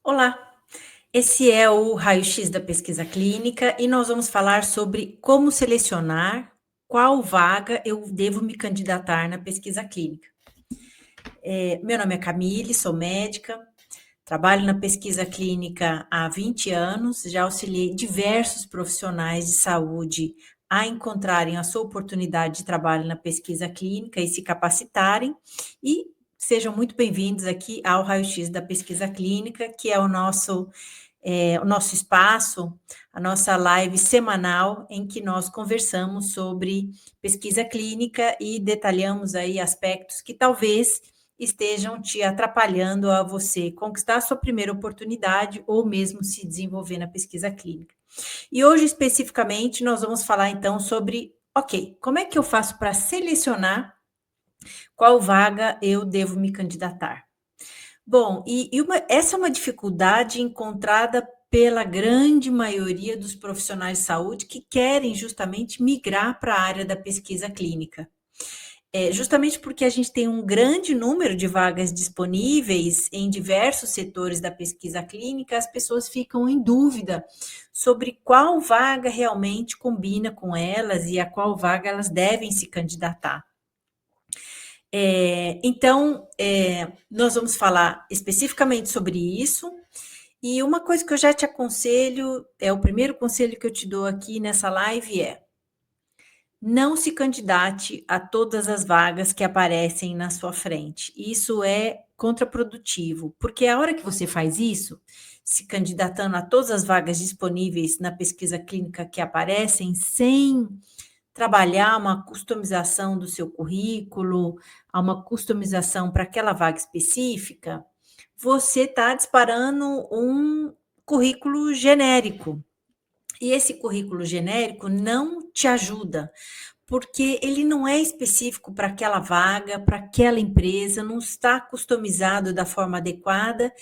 Olá, esse é o raio-x da pesquisa clínica e nós vamos falar sobre como selecionar qual vaga eu devo me candidatar na pesquisa clínica. Meu nome é Camille, sou médica, trabalho na pesquisa clínica há 20 anos, já auxiliei diversos profissionais de saúde a encontrarem a sua oportunidade de trabalho na pesquisa clínica e se capacitarem, e sejam muito bem-vindos aqui ao raio-x da pesquisa clínica, que é o nosso espaço, a nossa live semanal em que nós conversamos sobre pesquisa clínica e detalhamos aí aspectos que talvez estejam te atrapalhando a você conquistar a sua primeira oportunidade ou mesmo se desenvolver na pesquisa clínica. E hoje, especificamente, nós vamos falar então sobre, ok, como é que eu faço para selecionar qual vaga eu devo me candidatar? Bom, essa é uma dificuldade encontrada pela grande maioria dos profissionais de saúde que querem justamente migrar para a área da pesquisa clínica. Justamente porque a gente tem um grande número de vagas disponíveis em diversos setores da pesquisa clínica, as pessoas ficam em dúvida sobre qual vaga realmente combina com elas e a qual vaga elas devem se candidatar. Nós vamos falar especificamente sobre isso. E uma coisa que eu já te aconselho, o primeiro conselho que eu te dou aqui nessa live é: não se candidate a todas as vagas que aparecem na sua frente. Isso é contraprodutivo, porque a hora que você faz isso, se candidatando a todas as vagas disponíveis na pesquisa clínica que aparecem, sem trabalhar uma customização do seu currículo, a uma customização para aquela vaga específica, você está disparando um currículo genérico. E esse currículo genérico não te ajuda, porque ele não é específico para aquela vaga, para aquela empresa, não está customizado da forma adequada,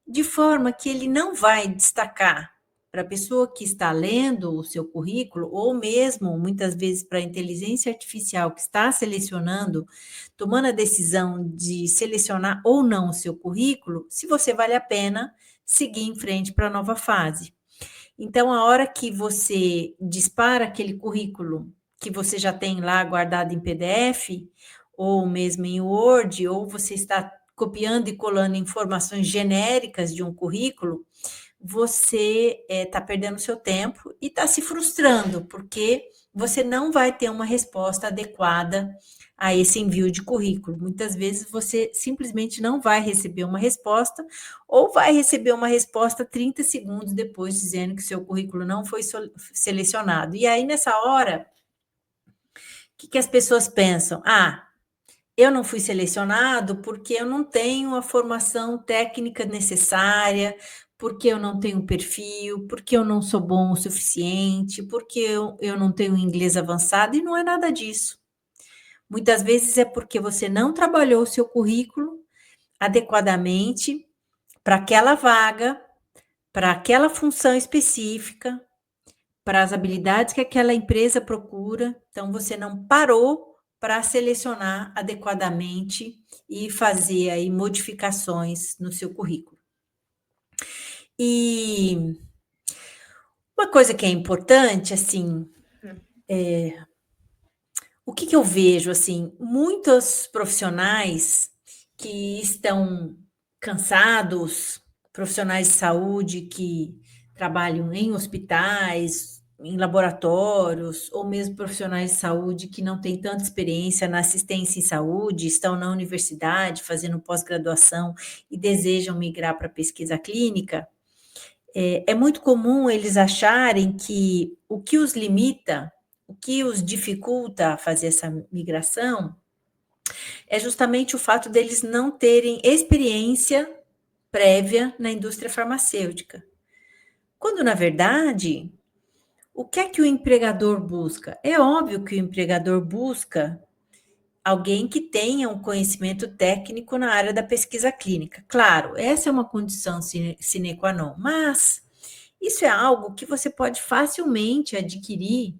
de forma que ele não vai destacar para a pessoa que está lendo o seu currículo, ou mesmo, muitas vezes, para a inteligência artificial que está selecionando, tomando a decisão de selecionar ou não o seu currículo, se você vale a pena seguir em frente para a nova fase. Então, a hora que você dispara aquele currículo que você já tem lá guardado em PDF, ou mesmo em Word, ou você está copiando e colando informações genéricas de um currículo, você está perdendo seu tempo e está se frustrando, porque você não vai ter uma resposta adequada a esse envio de currículo. Muitas vezes você simplesmente não vai receber uma resposta, ou vai receber uma resposta 30 segundos depois, dizendo que seu currículo não foi selecionado. E aí, nessa hora, o que as pessoas pensam? Eu não fui selecionado porque eu não tenho a formação técnica necessária, porque eu não tenho perfil, porque eu não sou bom o suficiente, porque eu não tenho inglês avançado, e não é nada disso. Muitas vezes é porque você não trabalhou o seu currículo adequadamente para aquela vaga, para aquela função específica, para as habilidades que aquela empresa procura. Então, você não parou para selecionar adequadamente e fazer aí modificações no seu currículo. E uma coisa que é importante, assim, o que eu vejo, assim, muitos profissionais que estão cansados, profissionais de saúde que trabalham em hospitais, em laboratórios, ou mesmo profissionais de saúde que não têm tanta experiência na assistência em saúde, estão na universidade fazendo pós-graduação e desejam migrar para a pesquisa clínica. É muito comum eles acharem que o que os limita, o que os dificulta a fazer essa migração, é justamente o fato deles não terem experiência prévia na indústria farmacêutica. Quando, na verdade, o que é que o empregador busca? É óbvio que o empregador busca alguém que tenha um conhecimento técnico na área da pesquisa clínica. Claro, essa é uma condição sine qua non, mas isso é algo que você pode facilmente adquirir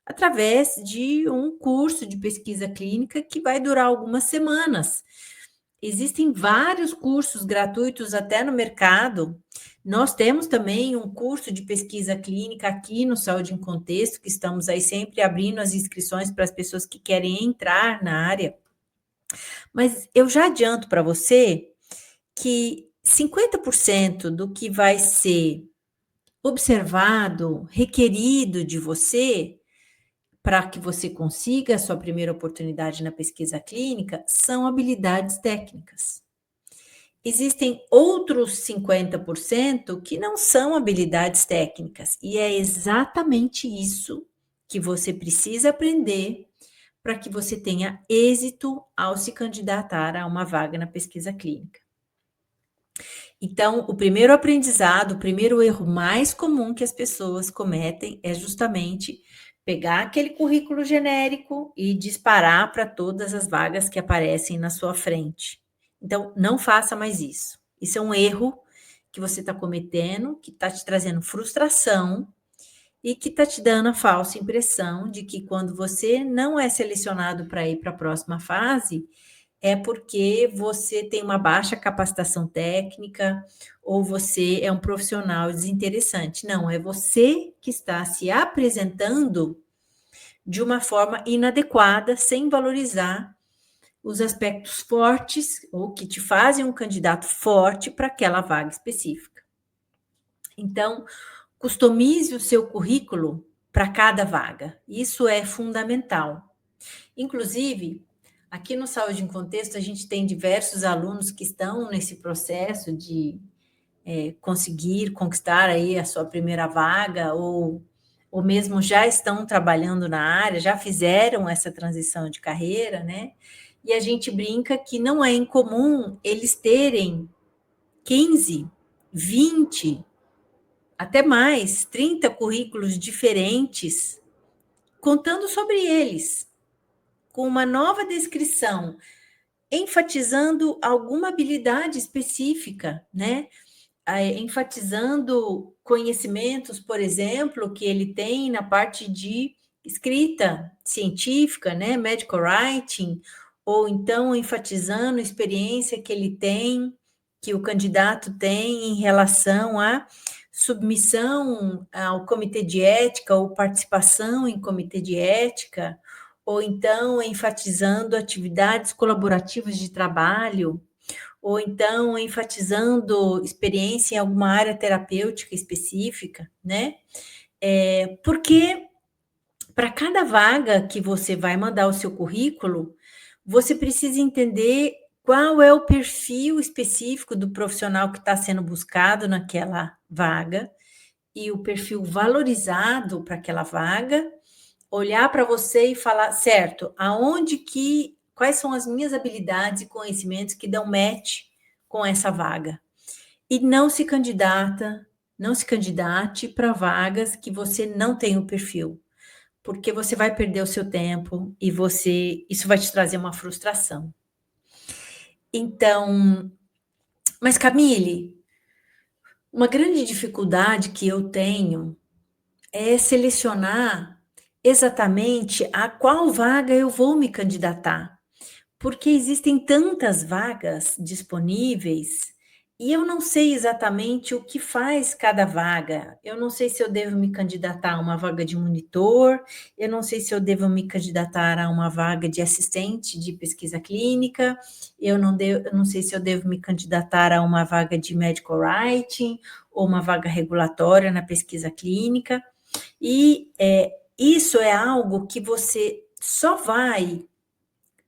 através de um curso de pesquisa clínica que vai durar algumas semanas. Existem vários cursos gratuitos até no mercado Nós temos também um curso de pesquisa clínica aqui no Saúde em Contexto, que estamos aí sempre abrindo as inscrições para as pessoas que querem entrar na área. Mas eu já adianto para você que 50% do que vai ser observado, requerido de você, para que você consiga a sua primeira oportunidade na pesquisa clínica, são habilidades técnicas. Existem outros 50% que não são habilidades técnicas, e é exatamente isso que você precisa aprender para que você tenha êxito ao se candidatar a uma vaga na pesquisa clínica. Então, o primeiro aprendizado, o primeiro erro mais comum que as pessoas cometem é justamente pegar aquele currículo genérico e disparar para todas as vagas que aparecem na sua frente. Então, não faça mais isso. Isso é um erro que você está cometendo, que está te trazendo frustração e que está te dando a falsa impressão de que quando você não é selecionado para ir para a próxima fase, é porque você tem uma baixa capacitação técnica ou você é um profissional desinteressante. Não, é você que está se apresentando de uma forma inadequada, sem valorizar os aspectos fortes ou que te fazem um candidato forte para aquela vaga específica. Então, customize o seu currículo para cada vaga. Isso é fundamental. Inclusive, aqui no Saúde em Contexto, a gente tem diversos alunos que estão nesse processo de conseguir conquistar aí a sua primeira vaga, ou mesmo já estão trabalhando na área, já fizeram essa transição de carreira, né? E a gente brinca que não é incomum eles terem 15, 20, até mais, 30 currículos diferentes, contando sobre eles, com uma nova descrição, enfatizando alguma habilidade específica, né? Enfatizando conhecimentos, por exemplo, que ele tem na parte de escrita científica, né? Medical writing, ou então enfatizando a experiência que ele tem, que o candidato tem em relação à submissão ao comitê de ética ou participação em comitê de ética, ou então enfatizando atividades colaborativas de trabalho, ou então enfatizando experiência em alguma área terapêutica específica, né? Porque para cada vaga que você vai mandar o seu currículo, você precisa entender qual é o perfil específico do profissional que está sendo buscado naquela vaga e o perfil valorizado para aquela vaga, olhar para você e falar, certo, quais são as minhas habilidades e conhecimentos que dão match com essa vaga. E não se candidate para vagas que você não tem o perfil, porque você vai perder o seu tempo e isso vai te trazer uma frustração. Então, mas Camille, uma grande dificuldade que eu tenho é selecionar exatamente a qual vaga eu vou me candidatar, porque existem tantas vagas disponíveis e eu não sei exatamente o que faz cada vaga. Eu não sei se eu devo me candidatar a uma vaga de monitor, eu não sei se eu devo me candidatar a uma vaga de assistente de pesquisa clínica, eu não sei se eu devo me candidatar a uma vaga de medical writing ou uma vaga regulatória na pesquisa clínica. E isso é algo que você só vai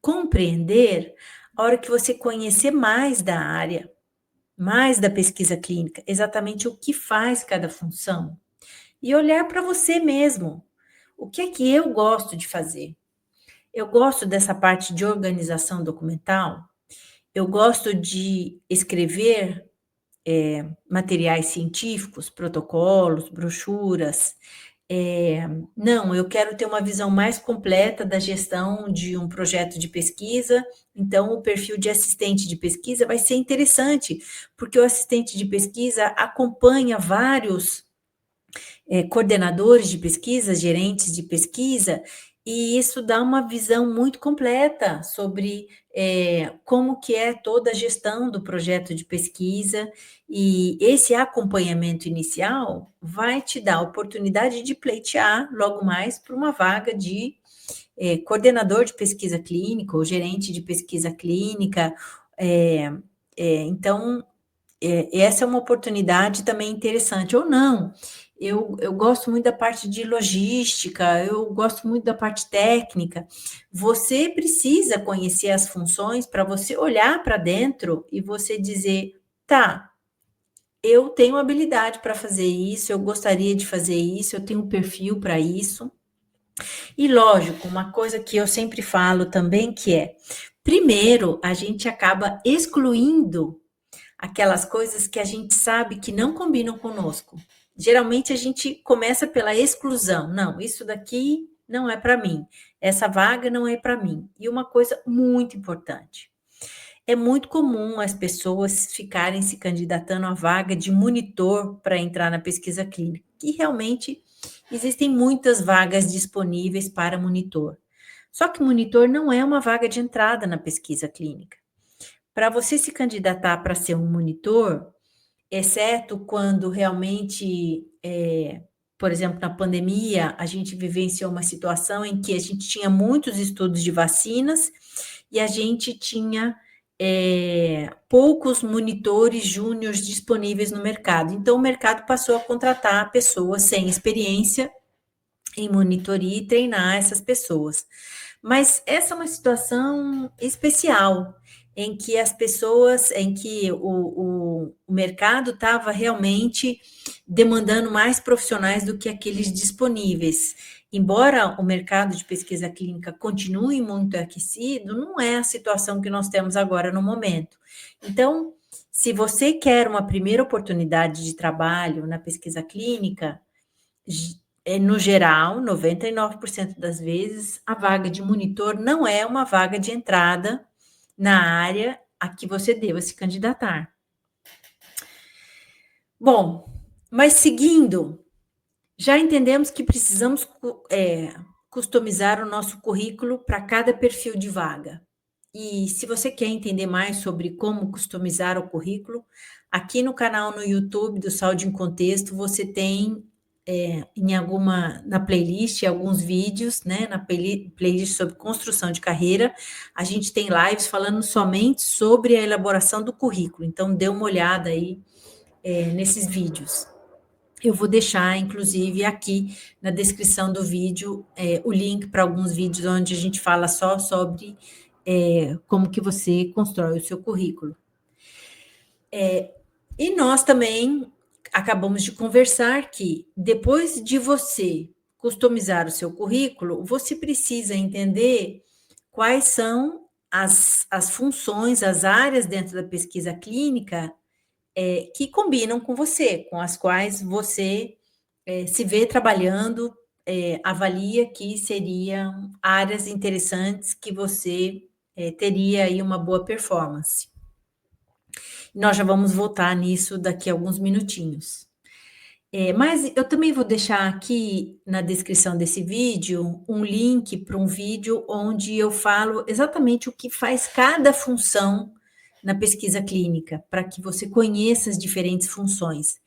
compreender a hora que você conhecer mais da área, mais da pesquisa clínica, exatamente o que faz cada função, e olhar para você mesmo. O que é que eu gosto de fazer? Eu gosto dessa parte de organização documental, eu gosto de escrever materiais científicos, protocolos, brochuras. Não, eu quero ter uma visão mais completa da gestão de um projeto de pesquisa, então o perfil de assistente de pesquisa vai ser interessante, porque o assistente de pesquisa acompanha vários coordenadores de pesquisa, gerentes de pesquisa, E isso dá uma visão muito completa sobre como que é toda a gestão do projeto de pesquisa, e esse acompanhamento inicial vai te dar a oportunidade de pleitear logo mais para uma vaga de coordenador de pesquisa clínica ou gerente de pesquisa clínica. É, então, essa é uma oportunidade também interessante, ou não. Eu gosto muito da parte de logística, eu gosto muito da parte técnica. Você precisa conhecer as funções para você olhar para dentro e você dizer: tá, eu tenho habilidade para fazer isso, eu gostaria de fazer isso, eu tenho um perfil para isso. E lógico, uma coisa que eu sempre falo também que é, primeiro, a gente acaba excluindo aquelas coisas que a gente sabe que não combinam conosco. Geralmente a gente começa pela exclusão. Não, isso daqui não é para mim. Essa vaga não é para mim. E uma coisa muito importante. É muito comum as pessoas ficarem se candidatando à vaga de monitor para entrar na pesquisa clínica, que realmente existem muitas vagas disponíveis para monitor. Só que monitor não é uma vaga de entrada na pesquisa clínica. Para você se candidatar para ser um monitor, exceto quando realmente, por exemplo, na pandemia, a gente vivenciou uma situação em que a gente tinha muitos estudos de vacinas e a gente tinha poucos monitores júniores disponíveis no mercado. Então, o mercado passou a contratar pessoas sem experiência em monitoria e treinar essas pessoas. Mas essa é uma situação especial, em que as pessoas, em que o mercado estava realmente demandando mais profissionais do que aqueles disponíveis. Embora o mercado de pesquisa clínica continue muito aquecido, não é a situação que nós temos agora no momento. Então, se você quer uma primeira oportunidade de trabalho na pesquisa clínica, no geral, 99% das vezes, a vaga de monitor não é uma vaga de entrada na área a que você deva se candidatar. Bom, mas seguindo, já entendemos que precisamos customizar o nosso currículo para cada perfil de vaga. E se você quer entender mais sobre como customizar o currículo, aqui no canal no YouTube do Saúde em Contexto, você tem na playlist alguns vídeos, né? Na playlist sobre construção de carreira, a gente tem lives falando somente sobre a elaboração do currículo. Então, dê uma olhada aí nesses vídeos. Eu vou deixar, inclusive, aqui na descrição do vídeo, o link para alguns vídeos onde a gente fala só sobre como que você constrói o seu currículo. E nós também acabamos de conversar que, depois de você customizar o seu currículo, você precisa entender quais são as funções, as áreas dentro da pesquisa clínica que combinam com você, com as quais você se vê trabalhando, avalia que seriam áreas interessantes que você teria aí uma boa performance. Nós já vamos voltar nisso daqui a alguns minutinhos. Mas eu também vou deixar aqui na descrição desse vídeo um link para um vídeo onde eu falo exatamente o que faz cada função na pesquisa clínica, para que você conheça as diferentes funções.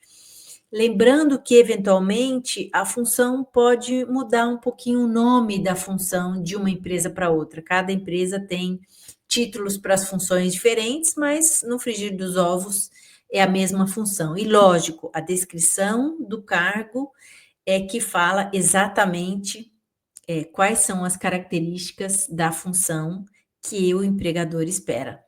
Lembrando que, eventualmente, a função pode mudar um pouquinho o nome da função de uma empresa para outra. Cada empresa tem títulos para as funções diferentes, mas no frigir dos ovos é a mesma função. E, lógico, a descrição do cargo é que fala exatamente quais são as características da função que o empregador espera.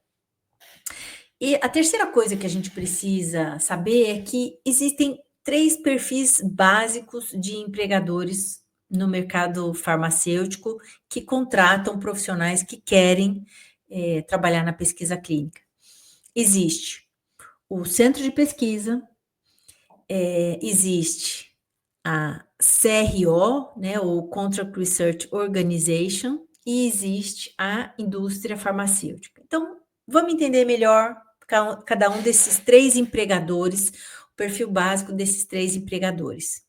E a terceira coisa que a gente precisa saber é que existem 3 perfis básicos de empregadores no mercado farmacêutico que contratam profissionais que querem trabalhar na pesquisa clínica. Existe o centro de pesquisa, existe a CRO, né, ou Contract Research Organization, e existe a indústria farmacêutica. Então, vamos entender melhor cada um desses 3 empregadores, o perfil básico desses 3 empregadores.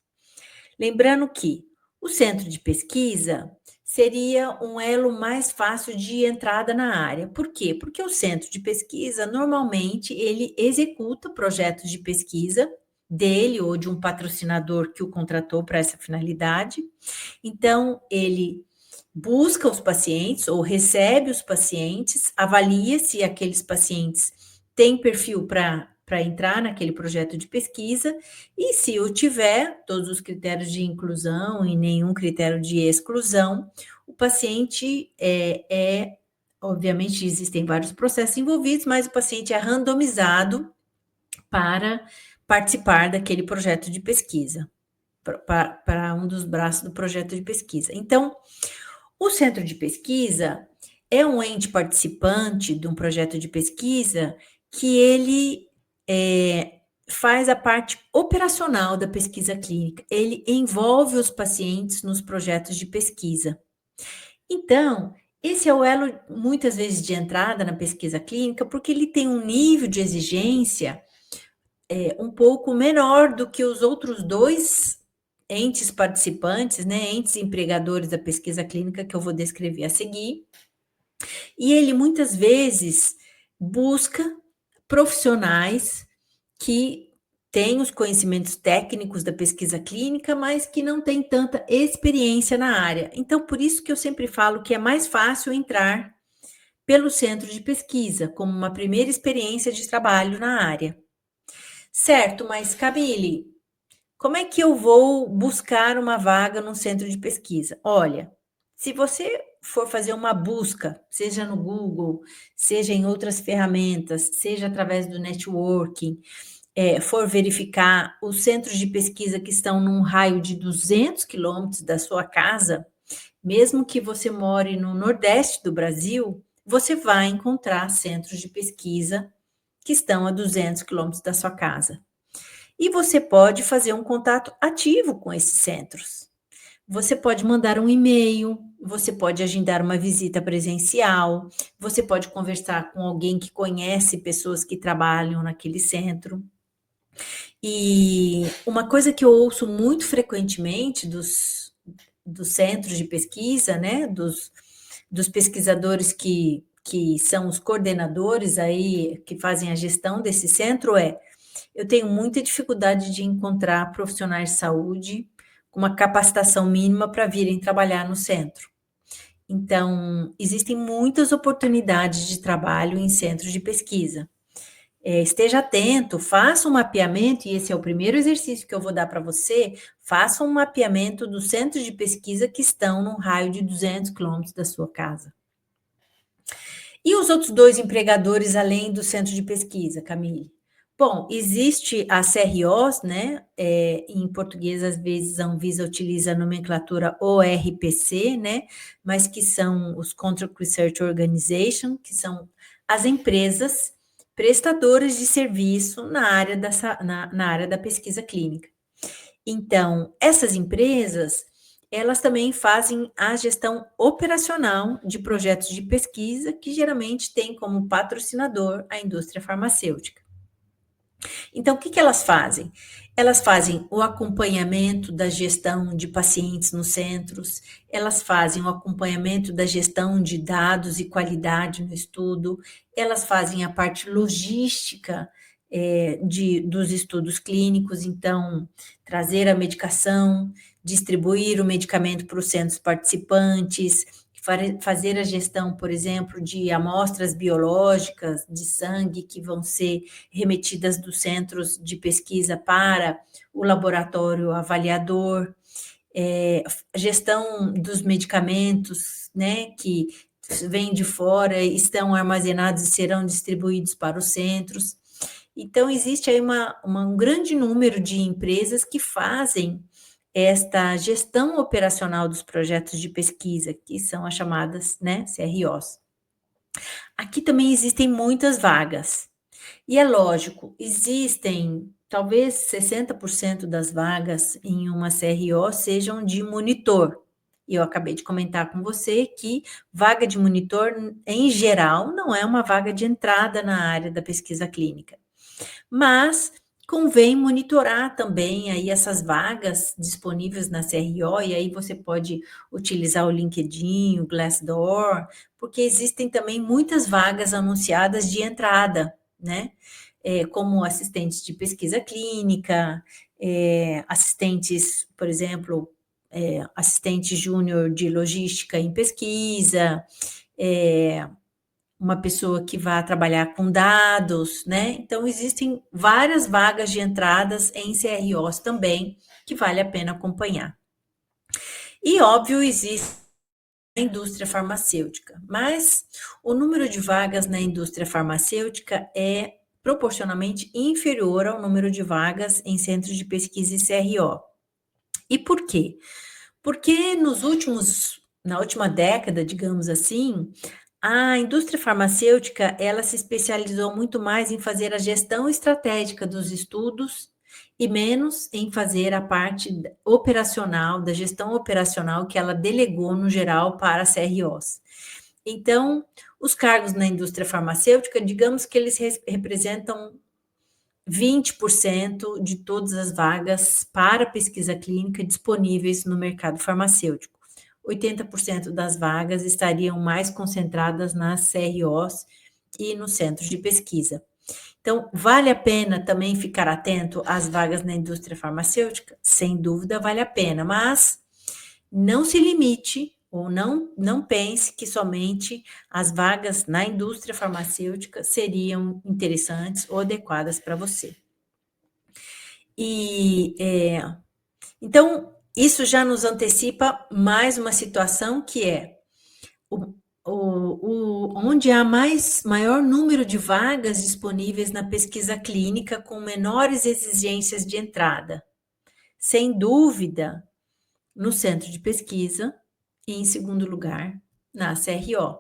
Lembrando que o centro de pesquisa seria um elo mais fácil de entrada na área. Por quê? Porque o centro de pesquisa, normalmente, ele executa projetos de pesquisa dele ou de um patrocinador que o contratou para essa finalidade. Então, ele busca os pacientes ou recebe os pacientes, avalia se aqueles pacientes têm perfil para entrar naquele projeto de pesquisa, e se o tiver, todos os critérios de inclusão e nenhum critério de exclusão, o paciente obviamente, existem vários processos envolvidos, mas o paciente é randomizado para participar daquele projeto de pesquisa, para um dos braços do projeto de pesquisa. Então, o centro de pesquisa é um ente participante de um projeto de pesquisa que ele faz a parte operacional da pesquisa clínica. Ele envolve os pacientes nos projetos de pesquisa. Então, esse é o elo, muitas vezes, de entrada na pesquisa clínica, porque ele tem um nível de exigência um pouco menor do que os outros dois entes participantes, né, entes empregadores da pesquisa clínica, que eu vou descrever a seguir. E ele, muitas vezes, busca profissionais que têm os conhecimentos técnicos da pesquisa clínica, mas que não têm tanta experiência na área. Então, por isso que eu sempre falo que é mais fácil entrar pelo centro de pesquisa, como uma primeira experiência de trabalho na área. Certo, mas Camille, como é que eu vou buscar uma vaga no centro de pesquisa? Olha, se você for fazer uma busca, seja no Google, seja em outras ferramentas, seja através do networking, for verificar os centros de pesquisa que estão num raio de 200 quilômetros da sua casa, mesmo que você more no Nordeste do Brasil, você vai encontrar centros de pesquisa que estão a 200 quilômetros da sua casa. E você pode fazer um contato ativo com esses centros. Você pode mandar um e-mail, você pode agendar uma visita presencial, você pode conversar com alguém que conhece pessoas que trabalham naquele centro. E uma coisa que eu ouço muito frequentemente dos centros de pesquisa, né, dos pesquisadores que são os coordenadores aí, que fazem a gestão desse centro, eu tenho muita dificuldade de encontrar profissionais de saúde com uma capacitação mínima para virem trabalhar no centro. Então, existem muitas oportunidades de trabalho em centros de pesquisa. Esteja atento, faça um mapeamento, e esse é o primeiro exercício que eu vou dar para você, faça um mapeamento dos centros de pesquisa que estão num raio de 200 quilômetros da sua casa. E os outros dois empregadores, além do centro de pesquisa, Camille? Bom, existe a CROs, né? Em português, às vezes, a Anvisa utiliza a nomenclatura ORPC, né? Mas que são os Contract Research Organization, que são as empresas prestadoras de serviço na área da pesquisa clínica. Então, essas empresas, elas também fazem a gestão operacional de projetos de pesquisa, que geralmente tem como patrocinador a indústria farmacêutica. Então, o que elas fazem? Elas fazem o acompanhamento da gestão de pacientes nos centros, elas fazem o acompanhamento da gestão de dados e qualidade no estudo, elas fazem a parte logística dos estudos clínicos, então, trazer a medicação, distribuir o medicamento para os centros participantes, fazer a gestão, por exemplo, de amostras biológicas de sangue que vão ser remetidas dos centros de pesquisa para o laboratório avaliador, gestão dos medicamentos, né, que vêm de fora, estão armazenados e serão distribuídos para os centros. Então, existe aí um grande número de empresas que fazem esta gestão operacional dos projetos de pesquisa, que são as chamadas, né, CROs. Aqui também existem muitas vagas. E é lógico, existem talvez 60% das vagas em uma CRO sejam de monitor. E eu acabei de comentar com você que vaga de monitor, em geral, não é uma vaga de entrada na área da pesquisa clínica. Mas, convém monitorar também aí essas vagas disponíveis na CRO, e aí você pode utilizar o LinkedIn, o Glassdoor, porque existem também muitas vagas anunciadas de entrada, né? Como assistentes de pesquisa clínica, assistentes, por exemplo, assistente júnior de logística em pesquisa, é, uma pessoa que vá trabalhar com dados, né? Então, existem várias vagas de entradas em CROs também, que vale a pena acompanhar. E, óbvio, existe a indústria farmacêutica, mas o número de vagas na indústria farmacêutica é proporcionalmente inferior ao número de vagas em centros de pesquisa e CRO. E por quê? Porque na última década, digamos assim, a indústria farmacêutica, ela se especializou muito mais em fazer a gestão estratégica dos estudos e menos em fazer a parte operacional, da gestão operacional que ela delegou no geral para as CROs. Então, os cargos na indústria farmacêutica, digamos que eles representam 20% de todas as vagas para pesquisa clínica disponíveis no mercado farmacêutico. 80% das vagas estariam mais concentradas nas CROs e nos centros de pesquisa. Então, vale a pena também ficar atento às vagas na indústria farmacêutica? Sem dúvida, vale a pena, mas não se limite ou não pense que somente as vagas na indústria farmacêutica seriam interessantes ou adequadas para você. Então, isso já nos antecipa mais uma situação que é onde há maior número de vagas disponíveis na pesquisa clínica com menores exigências de entrada. Sem dúvida, no centro de pesquisa e, em segundo lugar, na CRO.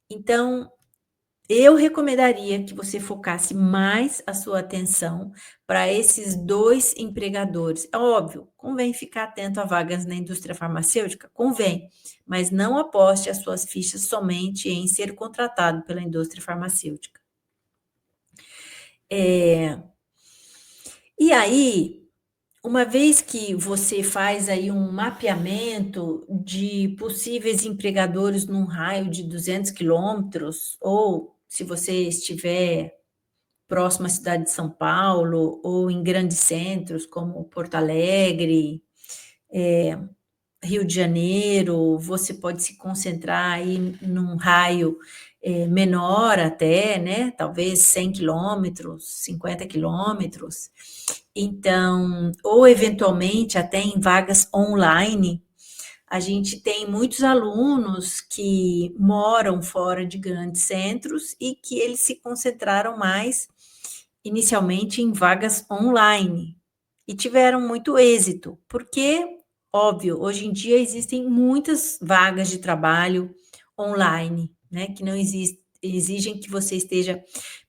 Então, eu recomendaria que você focasse mais a sua atenção para esses dois empregadores. É óbvio, convém ficar atento a vagas na indústria farmacêutica? Convém, mas não aposte as suas fichas somente em ser contratado pela indústria farmacêutica. E aí, uma vez que você faz aí um mapeamento de possíveis empregadores num raio de 200 quilômetros, ou se você estiver próximo à cidade de São Paulo, ou em grandes centros como Porto Alegre, Rio de Janeiro, você pode se concentrar aí num raio menor até, né? Talvez 100 quilômetros, 50 quilômetros. Então, ou eventualmente até em vagas online, a gente tem muitos alunos que moram fora de grandes centros e que eles se concentraram mais inicialmente em vagas online e tiveram muito êxito, porque, óbvio, hoje em dia existem muitas vagas de trabalho online, né, que não exigem que você esteja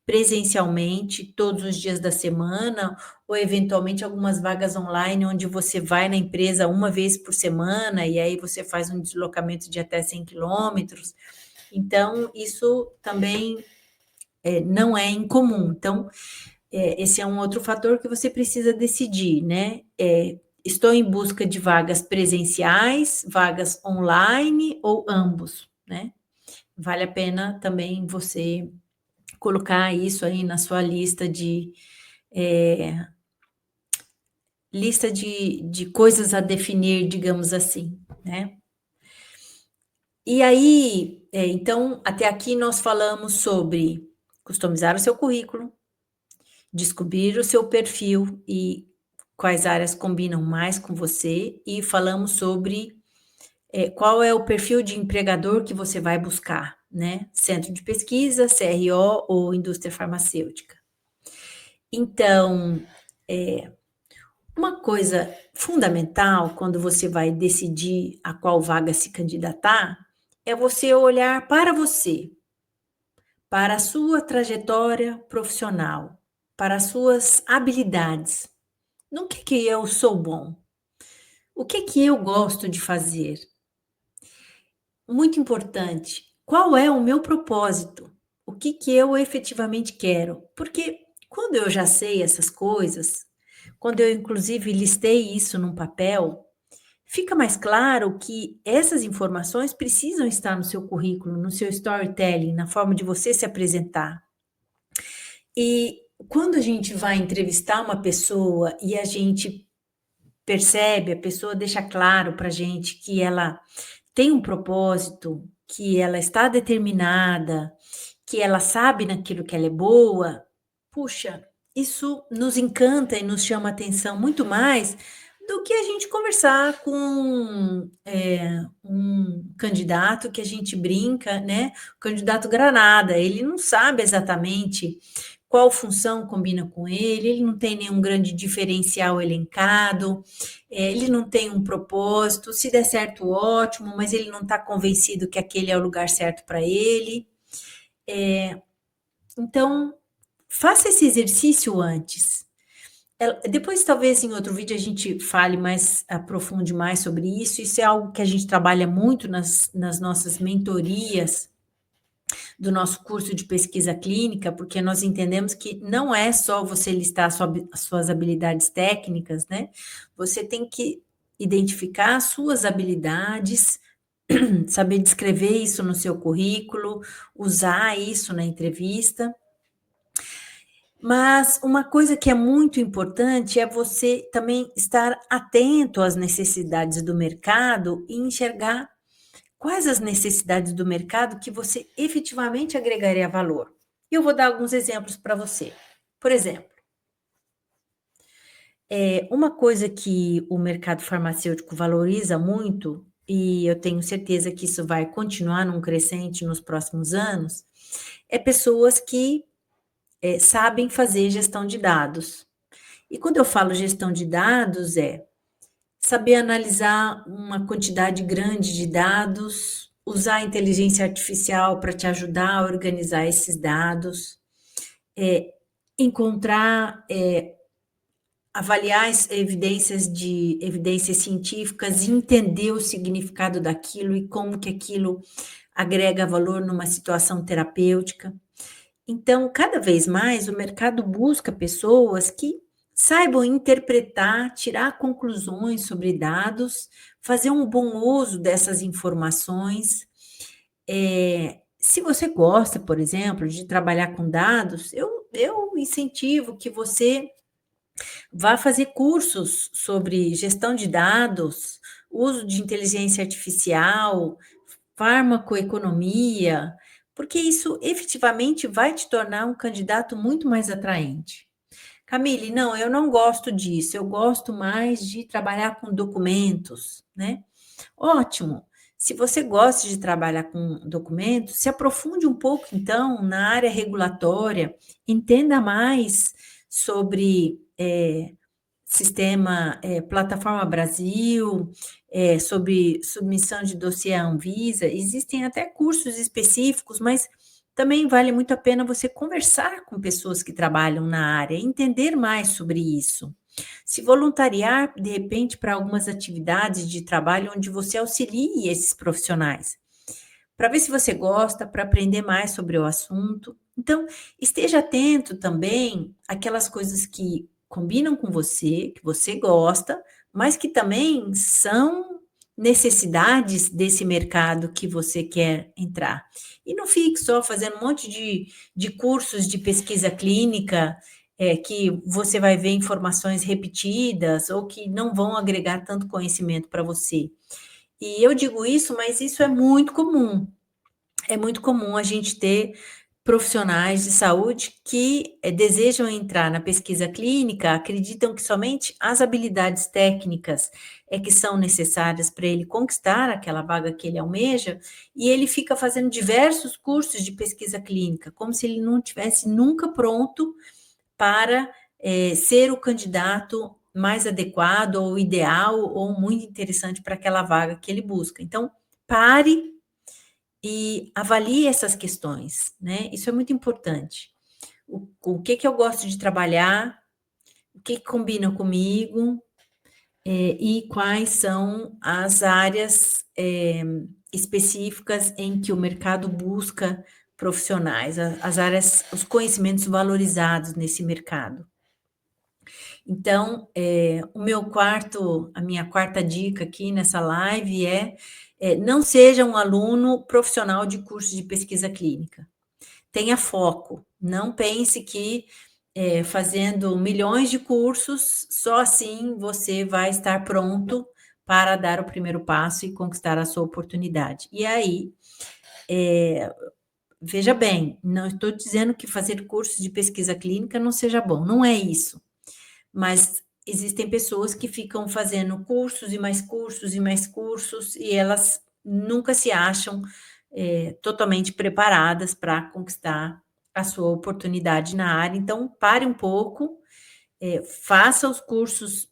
presencialmente todos os dias da semana, ou eventualmente algumas vagas online onde você vai na empresa uma vez por semana e aí você faz um deslocamento de até 100 quilômetros. Então, isso também não é incomum. Então, esse é um outro fator que você precisa decidir, né? Estou em busca de vagas presenciais, vagas online ou ambos, né? Vale a pena também você colocar isso aí na sua lista de coisas a definir, digamos assim, né? E aí, então, até aqui nós falamos sobre customizar o seu currículo, descobrir o seu perfil e quais áreas combinam mais com você, e falamos sobre qual é o perfil de empregador que você vai buscar, né? Centro de pesquisa, CRO ou indústria farmacêutica. Então, uma coisa fundamental quando você vai decidir a qual vaga se candidatar é você olhar para você, para a sua trajetória profissional, para as suas habilidades. No que eu sou bom? O que eu gosto de fazer? Muito importante, qual é o meu propósito? O que eu efetivamente quero? Porque Quando eu já sei essas coisas, quando eu inclusive listei isso num papel, fica mais claro que essas informações precisam estar no seu currículo, no seu storytelling, na forma de você se apresentar. E quando a gente vai entrevistar uma pessoa e a gente percebe, a pessoa deixa claro para a gente que ela tem um propósito, que ela está determinada, que ela sabe naquilo que ela é boa, puxa, isso nos encanta e nos chama atenção muito mais do que a gente conversar com um candidato que a gente brinca, né? O candidato granada, ele não sabe exatamente qual função combina com ele não tem nenhum grande diferencial elencado, ele não tem um propósito, se der certo, ótimo, mas ele não está convencido que aquele é o lugar certo para ele. Então, faça esse exercício antes. Depois, talvez em outro vídeo a gente fale mais, aprofunde mais sobre isso. Isso é algo que a gente trabalha muito nas nossas mentorias do nosso curso de pesquisa clínica, porque nós entendemos que não é só você listar as suas habilidades técnicas, né? Você tem que identificar as suas habilidades, saber descrever isso no seu currículo, usar isso na entrevista. Mas uma coisa que é muito importante é você também estar atento às necessidades do mercado e enxergar quais as necessidades do mercado que você efetivamente agregaria valor. E eu vou dar alguns exemplos para você. Por exemplo, uma coisa que o mercado farmacêutico valoriza muito, e eu tenho certeza que isso vai continuar num crescente nos próximos anos, é pessoas que sabem fazer gestão de dados. E quando eu falo gestão de dados, é saber analisar uma quantidade grande de dados, usar a inteligência artificial para te ajudar a organizar esses dados, encontrar, avaliar as evidências científicas e entender o significado daquilo e como que aquilo agrega valor numa situação terapêutica. Então, cada vez mais o mercado busca pessoas que saibam interpretar, tirar conclusões sobre dados, fazer um bom uso dessas informações. Se você gosta, por exemplo, de trabalhar com dados, eu incentivo que você vá fazer cursos sobre gestão de dados, uso de inteligência artificial, farmacoeconomia, porque isso efetivamente vai te tornar um candidato muito mais atraente. Camille, não, eu não gosto disso, eu gosto mais de trabalhar com documentos, né? Ótimo. Se você gosta de trabalhar com documentos, se aprofunde um pouco, então, na área regulatória, entenda mais sobre sistema, Plataforma Brasil, sobre submissão de dossiê à Anvisa. Existem até cursos específicos, mas também vale muito a pena você conversar com pessoas que trabalham na área, entender mais sobre isso. Se voluntariar, de repente, para algumas atividades de trabalho onde você auxilie esses profissionais, para ver se você gosta, para aprender mais sobre o assunto. Então, esteja atento também àquelas coisas que combinam com você, que você gosta, mas que também são necessidades desse mercado que você quer entrar. E não fique só fazendo um monte de cursos de pesquisa clínica, que você vai ver informações repetidas ou que não vão agregar tanto conhecimento para você. E eu digo isso, mas isso é muito comum. É muito comum a gente ter profissionais de saúde que desejam entrar na pesquisa clínica, acreditam que somente as habilidades técnicas é que são necessárias para ele conquistar aquela vaga que ele almeja, e ele fica fazendo diversos cursos de pesquisa clínica, como se ele não tivesse nunca pronto para ser o candidato mais adequado ou ideal ou muito interessante para aquela vaga que ele busca. Então, pare e avalie essas questões, né? Isso é muito importante. O que eu gosto de trabalhar, o que combina comigo, e quais são as áreas específicas em que o mercado busca profissionais, as áreas, os conhecimentos valorizados nesse mercado. Então, a minha quarta dica aqui nessa live não seja um aluno profissional de curso de pesquisa clínica. Tenha foco, não pense que fazendo milhões de cursos, só assim você vai estar pronto para dar o primeiro passo e conquistar a sua oportunidade. E aí, veja bem, não estou dizendo que fazer cursos de pesquisa clínica não seja bom, não é isso. Mas existem pessoas que ficam fazendo cursos e mais cursos e mais cursos e elas nunca se acham totalmente preparadas para conquistar a sua oportunidade na área. Então, pare um pouco, faça os cursos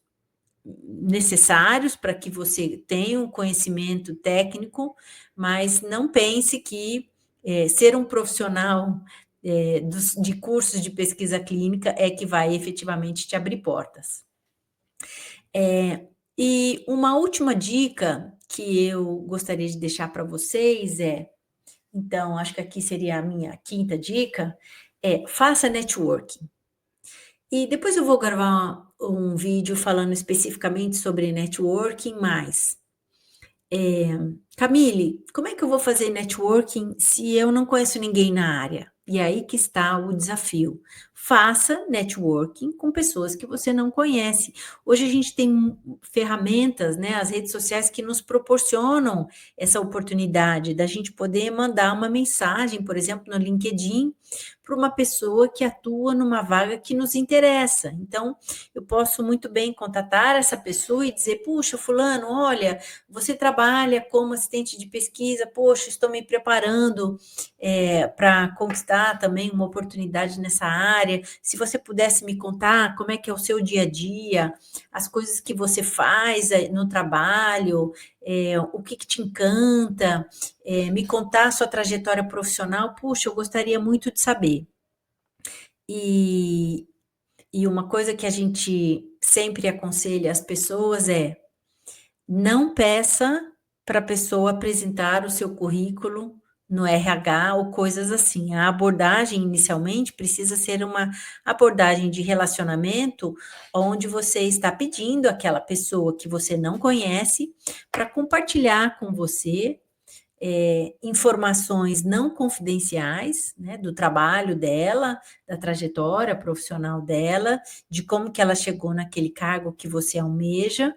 necessários para que você tenha um conhecimento técnico, mas não pense que ser um profissional de cursos de pesquisa clínica é que vai efetivamente te abrir portas. E uma última dica que eu gostaria de deixar para vocês então, acho que aqui seria a minha quinta dica, faça networking. E depois eu vou gravar um vídeo falando especificamente sobre networking mais. Camille, como é que eu vou fazer networking se eu não conheço ninguém na área? E aí que está o desafio. Faça networking com pessoas que você não conhece. Hoje a gente tem ferramentas, né, as redes sociais que nos proporcionam essa oportunidade da gente poder mandar uma mensagem, por exemplo, no LinkedIn, para uma pessoa que atua numa vaga que nos interessa. Então, eu posso muito bem contatar essa pessoa e dizer, puxa, fulano, olha, você trabalha como assistente de pesquisa, poxa, estou me preparando para conquistar também uma oportunidade nessa área. Se você pudesse me contar como é que é o seu dia a dia, as coisas que você faz no trabalho, o que te encanta, me contar a sua trajetória profissional, puxa, eu gostaria muito de saber. E uma coisa que a gente sempre aconselha as pessoas não peça para a pessoa apresentar o seu currículo no RH ou coisas assim. A abordagem, inicialmente, precisa ser uma abordagem de relacionamento, onde você está pedindo àquela pessoa que você não conhece para compartilhar com você informações não confidenciais, né, do trabalho dela, da trajetória profissional dela, de como que ela chegou naquele cargo que você almeja,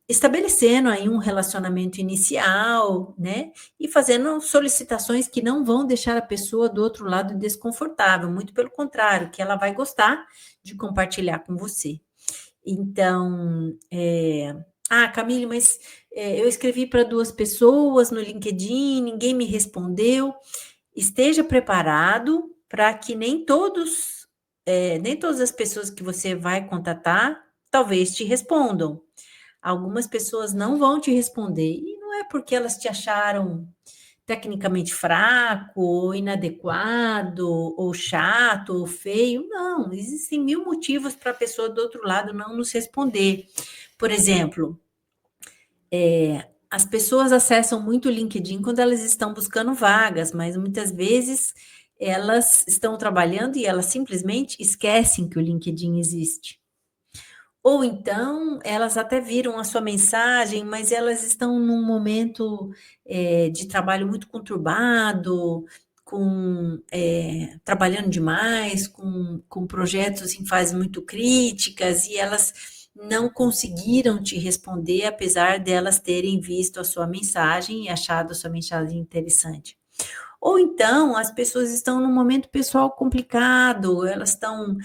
estabelecendo aí um relacionamento inicial, né, e fazendo solicitações que não vão deixar a pessoa do outro lado desconfortável, muito pelo contrário, que ela vai gostar de compartilhar com você. Então, Camille, mas eu escrevi para 2 pessoas no LinkedIn, ninguém me respondeu. Esteja preparado para que nem todas as pessoas que você vai contatar, talvez te respondam. Algumas pessoas não vão te responder, e não é porque elas te acharam tecnicamente fraco, ou inadequado, ou chato, ou feio. Não, existem 1000 motivos para a pessoa do outro lado não nos responder. Por exemplo, as pessoas acessam muito o LinkedIn quando elas estão buscando vagas, mas muitas vezes elas estão trabalhando e elas simplesmente esquecem que o LinkedIn existe. Ou então, elas até viram a sua mensagem, mas elas estão num momento de trabalho muito conturbado, trabalhando demais, com projetos em fases muito críticas, e elas não conseguiram te responder, apesar delas terem visto a sua mensagem e achado a sua mensagem interessante. Ou então, as pessoas estão num momento pessoal complicado, elas estão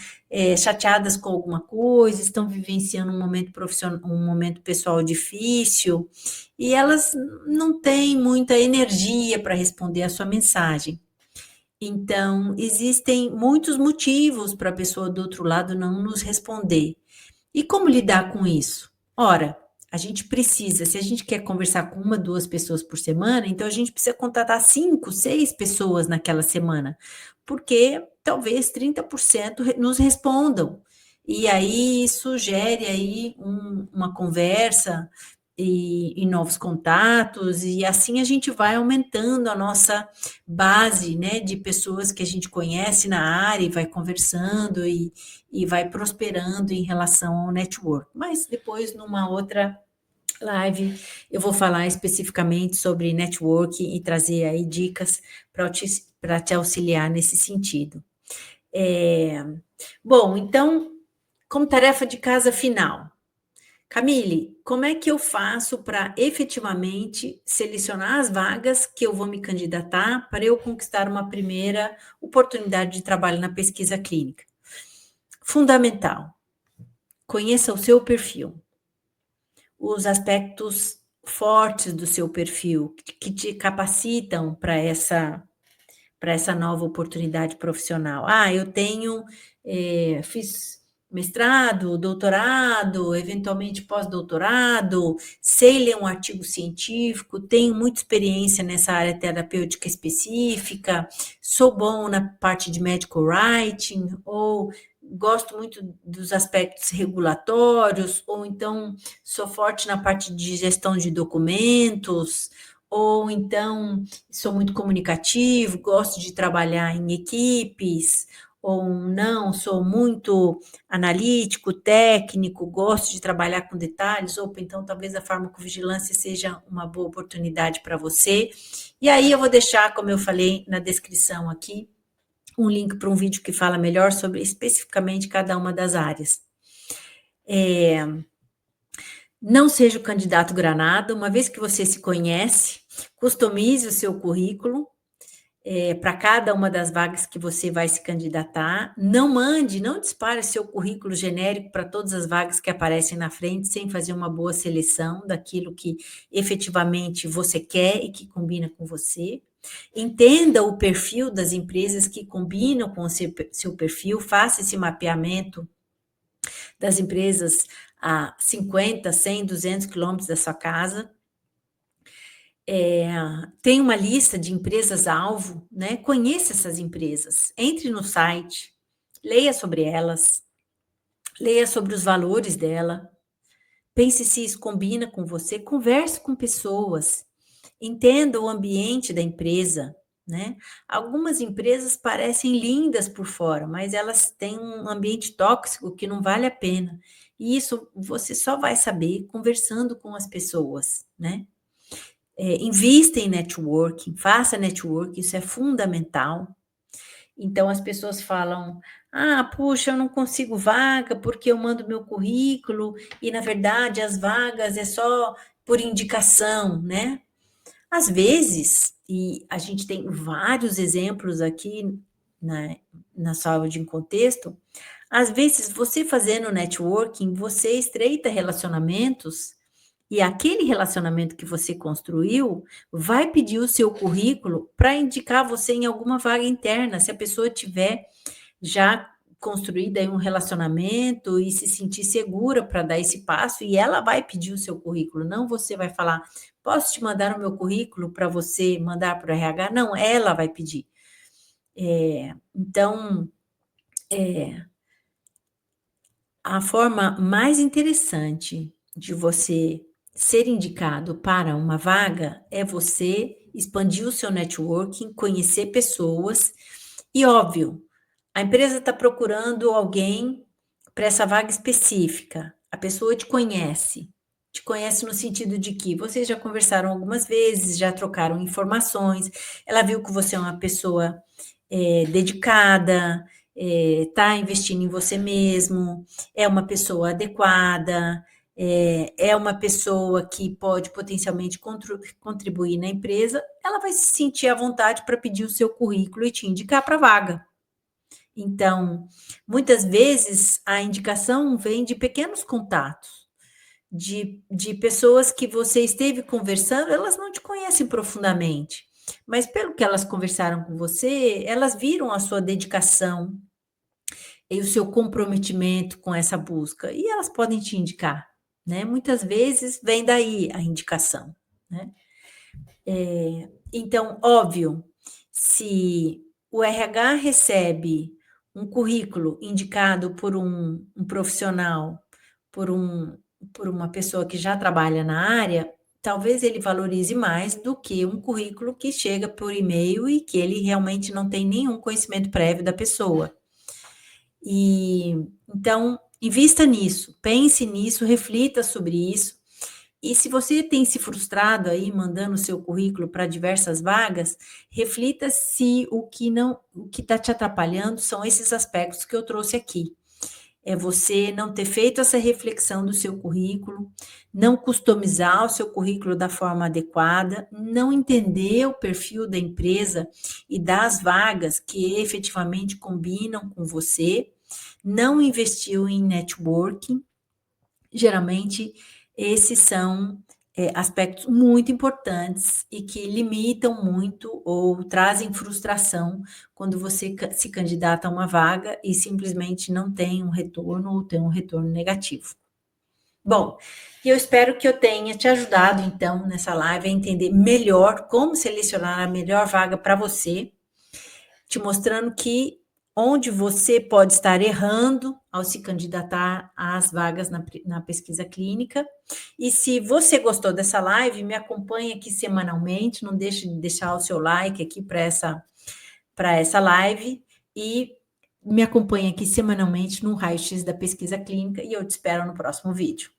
chateadas com alguma coisa, estão vivenciando um momento profissional, um momento pessoal difícil, e elas não têm muita energia para responder a sua mensagem. Então, existem muitos motivos para a pessoa do outro lado não nos responder. E como lidar com isso? Ora, a gente precisa, se a gente quer conversar com 1, 2 pessoas por semana, então a gente precisa contatar 5, 6 pessoas naquela semana, porque talvez 30% nos respondam. E aí sugere aí uma conversa e novos contatos, e assim a gente vai aumentando a nossa base, né, de pessoas que a gente conhece na área e vai conversando e vai prosperando em relação ao network. Mas depois, numa outra live, eu vou falar especificamente sobre networking e trazer aí dicas para te auxiliar nesse sentido. É, bom, então, como tarefa de casa final, Camille, como é que eu faço para efetivamente selecionar as vagas que eu vou me candidatar para eu conquistar uma primeira oportunidade de trabalho na pesquisa clínica? Fundamental, conheça o seu perfil, os aspectos fortes do seu perfil que te capacitam para essa nova oportunidade profissional. Ah, eu tenho, fiz mestrado, doutorado, eventualmente pós-doutorado, sei ler um artigo científico, tenho muita experiência nessa área terapêutica específica, sou bom na parte de medical writing, ou gosto muito dos aspectos regulatórios, ou então sou forte na parte de gestão de documentos, ou então sou muito comunicativo, gosto de trabalhar em equipes, ou não, sou muito analítico, técnico, gosto de trabalhar com detalhes, ou então talvez a farmacovigilância seja uma boa oportunidade para você. E aí eu vou deixar, como eu falei na descrição aqui, um link para um vídeo que fala melhor sobre especificamente cada uma das áreas. Não seja o candidato granada, uma vez que você se conhece, customize o seu currículo para cada uma das vagas que você vai se candidatar. Não dispare seu currículo genérico para todas as vagas que aparecem na frente, sem fazer uma boa seleção daquilo que efetivamente você quer e que combina com você. Entenda o perfil das empresas que combinam com o seu perfil, faça esse mapeamento das empresas a 50, 100, 200 quilômetros da sua casa. Tem uma lista de empresas-alvo, né? Conheça essas empresas, entre no site, leia sobre elas, leia sobre os valores dela, pense se isso combina com você, converse com pessoas, entenda o ambiente da empresa, né? Algumas empresas parecem lindas por fora, mas elas têm um ambiente tóxico que não vale a pena. E isso você só vai saber conversando com as pessoas, né? Invista em networking, faça networking, isso é fundamental. Então, as pessoas falam, puxa, eu não consigo vaga porque eu mando meu currículo e, na verdade, as vagas é só por indicação, né? Às vezes, e a gente tem vários exemplos aqui na saúde em contexto, às vezes, você fazendo networking, você estreita relacionamentos e aquele relacionamento que você construiu vai pedir o seu currículo para indicar você em alguma vaga interna, se a pessoa tiver já construído aí um relacionamento e se sentir segura para dar esse passo, e ela vai pedir o seu currículo, não você vai falar, posso te mandar o meu currículo para você mandar para o RH? Não, ela vai pedir. Então, a forma mais interessante de você ser indicado para uma vaga é você expandir o seu networking, conhecer pessoas e, óbvio, a empresa está procurando alguém para essa vaga específica. A pessoa te conhece no sentido de que vocês já conversaram algumas vezes, já trocaram informações, ela viu que você é uma pessoa dedicada, está investindo em você mesmo, é uma pessoa adequada, é uma pessoa que pode potencialmente contribuir na empresa, ela vai se sentir à vontade para pedir o seu currículo e te indicar para a vaga. Então, muitas vezes a indicação vem de pequenos contatos, de pessoas que você esteve conversando, elas não te conhecem profundamente, mas pelo que elas conversaram com você, elas viram a sua dedicação e o seu comprometimento com essa busca, e elas podem te indicar, né? Muitas vezes vem daí a indicação, né? Então, óbvio, se o RH recebe um currículo indicado por um profissional, por por uma pessoa que já trabalha na área, talvez ele valorize mais do que um currículo que chega por e-mail e que ele realmente não tem nenhum conhecimento prévio da pessoa. E então, invista nisso, pense nisso, reflita sobre isso. E se você tem se frustrado aí mandando o seu currículo para diversas vagas, reflita se o que está te atrapalhando são esses aspectos que eu trouxe aqui. É você não ter feito essa reflexão do seu currículo, não customizar o seu currículo da forma adequada, não entender o perfil da empresa e das vagas que efetivamente combinam com você, não investiu em networking. Geralmente, esses são aspectos muito importantes e que limitam muito ou trazem frustração quando você se candidata a uma vaga e simplesmente não tem um retorno ou tem um retorno negativo. Bom, eu espero que eu tenha te ajudado, então, nessa live a entender melhor como selecionar a melhor vaga para você, te mostrando que onde você pode estar errando ao se candidatar às vagas na pesquisa clínica. E se você gostou dessa live, me acompanhe aqui semanalmente, não deixe de deixar o seu like aqui para essa live e me acompanhe aqui semanalmente no Raio-X da Pesquisa Clínica e eu te espero no próximo vídeo.